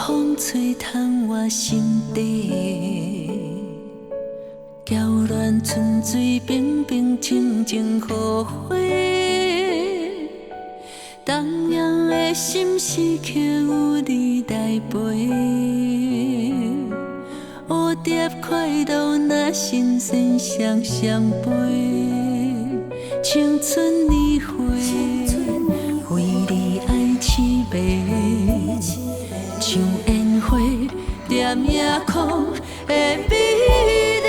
风吹探我心底，娇恋春水冰冰，清清好花。东洋的心事，却有你来陪。蝴蝶快乐，若新鲜双双飞。青春年华，为你爱凄美，像烟花，点夜空的美丽。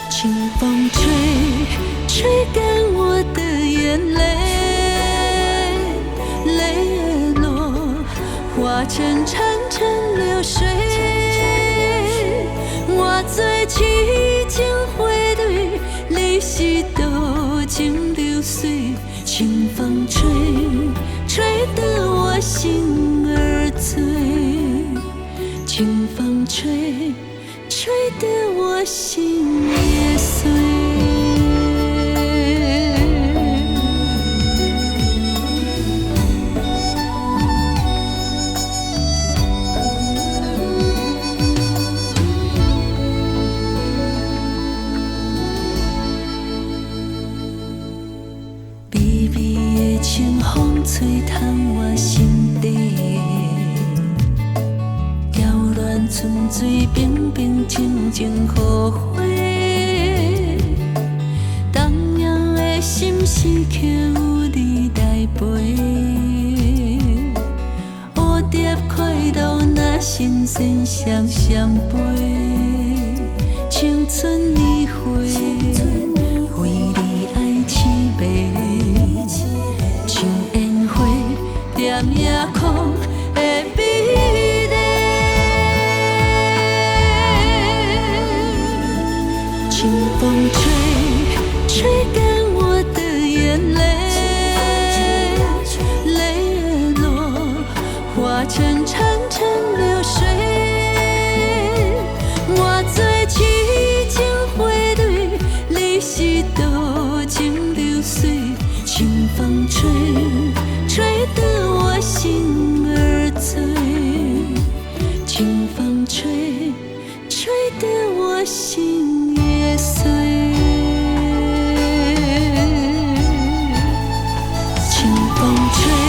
清风吹，吹干我的眼泪，泪儿落，化成潺潺流水。我做痴情花蕊，你是多情流水。清风吹，吹得我心儿醉。清风吹，吹得我心也碎。微微的清风吹探我心底，娇恋春水冰冰，清清好花。东洋的心事，却有你来陪。蝴蝶快乐，若新鲜双双飞。青春年华，为你爱凄美。像烟花，点夜空的美丽。清风吹，吹干我的眼泪，泪儿落，化成潺潺流水。我做痴情花蕊，你是多情流水。清风吹，吹得我心儿醉。清风吹，吹得我心也碎。清风吹。